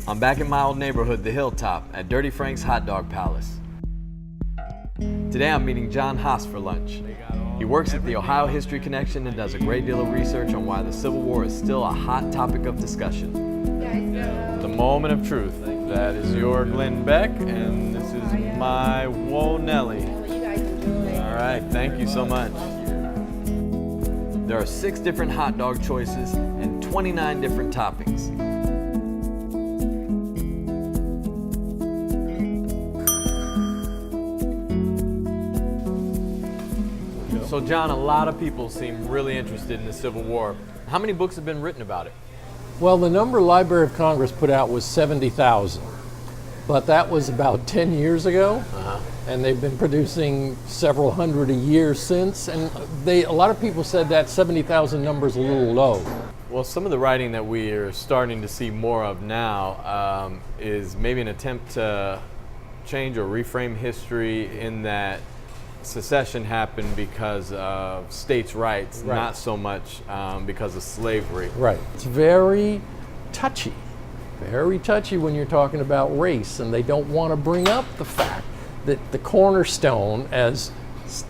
I'm back in my old neighborhood, the Hilltop, at Dirty Frank's Hot Dog Palace. Today I'm meeting John Haas for lunch. He works at the Ohio History Connection and does a great deal of research on why the Civil War is still a hot topic of discussion. The moment of truth. That is your Glenn Beck, and this is my Whoa Nelly. All right, thank you so much. There are 6 different hot dog choices and 29 different toppings. So John, a lot of people seem really interested in the Civil War. How many books have been written about it? Well, the number Library of Congress put out was 70,000, but that was about 10 years ago, and they've been producing several hundred a year since, and a lot of people said that 70,000 number is a little low. Well, some of the writing that we are starting to see more of now is maybe an attempt to change or reframe history in that secession happened because of states' rights, not so much because of slavery. Right. It's very touchy when you're talking about race, and they don't want to bring up the fact that the cornerstone, as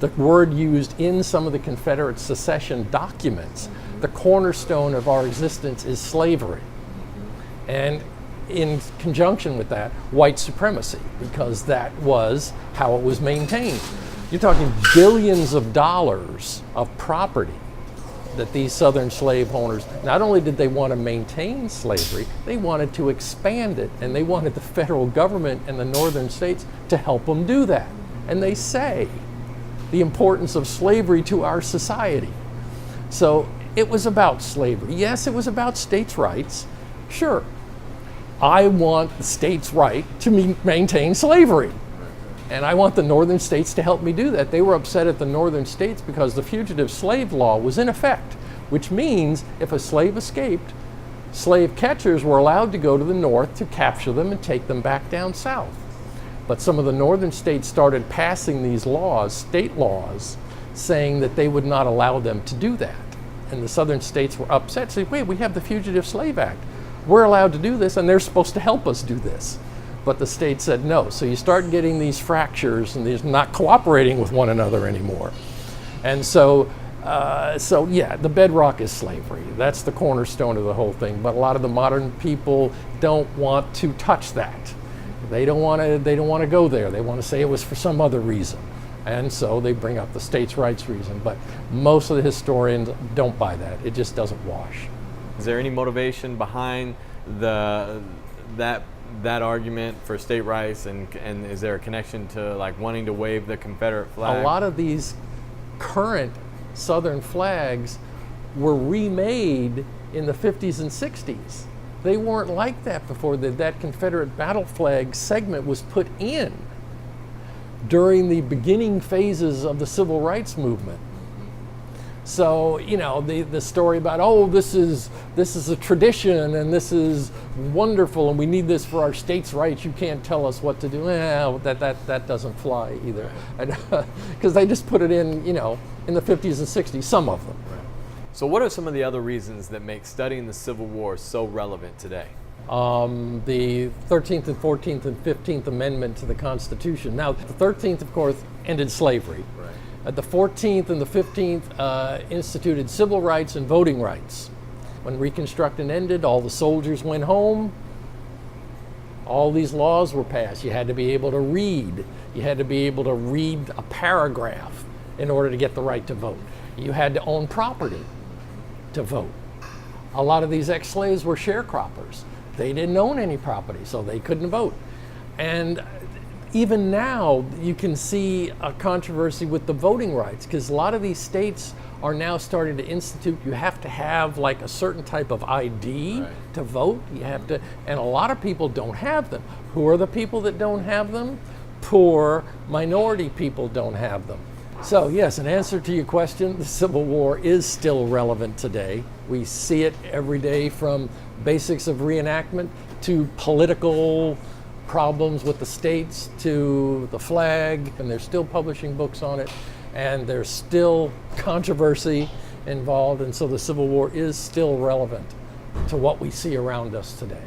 the word used in some of the Confederate secession documents, the cornerstone of our existence is slavery. And in conjunction with that, white supremacy, because that was how it was maintained. You're talking billions of dollars of property that these Southern slave owners, not only did they want to maintain slavery, they wanted to expand it, and they wanted the federal government and the northern states to help them do that. And they say the importance of slavery to our society. So it was about slavery. Yes, it was about states' rights. Sure, I want the states' right to maintain slavery. And I want the northern states to help me do that. They were upset at the northern states because the fugitive slave law was in effect, which means if a slave escaped, slave catchers were allowed to go to the north to capture them and take them back down south. But some of the northern states started passing these laws, state laws, saying that they would not allow them to do that. And the southern states were upset, saying, wait, we have the Fugitive Slave Act. We're allowed to do this, and they're supposed to help us do this. But the state said no. So you start getting these fractures, and they're not cooperating with one another anymore. And so yeah, the bedrock is slavery. That's the cornerstone of the whole thing. But a lot of the modern people don't want to touch that. They don't want to go there. They want to say it was for some other reason. And so they bring up the states' rights reason. But most of the historians don't buy that. It just doesn't wash. Is there any motivation behind that argument for state rights, and is there a connection to like wanting to wave the Confederate flag? A lot of these current Southern flags were remade in the 50s and 60s. They weren't like that before. That Confederate battle flag segment was put in during the beginning phases of the Civil Rights Movement. So, you know, the story about, oh, this is a tradition and this is wonderful and we need this for our states' rights, you can't tell us what to do. That doesn't fly either. Because they just put it in, you know, in the 50s and 60s, some of them. So what are some of the other reasons that make studying the Civil War so relevant today? The 13th and 14th and 15th Amendment to the Constitution. Now, the 13th, of course, ended slavery. The 14th and the 15th instituted civil rights and voting rights. When Reconstruction ended, all the soldiers went home. All these laws were passed. You had to be able to read. You had to be able to read a paragraph in order to get the right to vote. You had to own property to vote. A lot of these ex-slaves were sharecroppers. They didn't own any property, so they couldn't vote. And even now, you can see a controversy with the voting rights, because a lot of these states are now starting to institute, you have to have like a certain type of ID to vote. You have to, and a lot of people don't have them. Who are the people that don't have them? Poor minority people don't have them. So yes, in answer to your question, the Civil War is still relevant today. We see it every day, from basics of reenactment to political problems with the states to the flag, and they're still publishing books on it, and there's still controversy involved, and so the Civil War is still relevant to what we see around us today.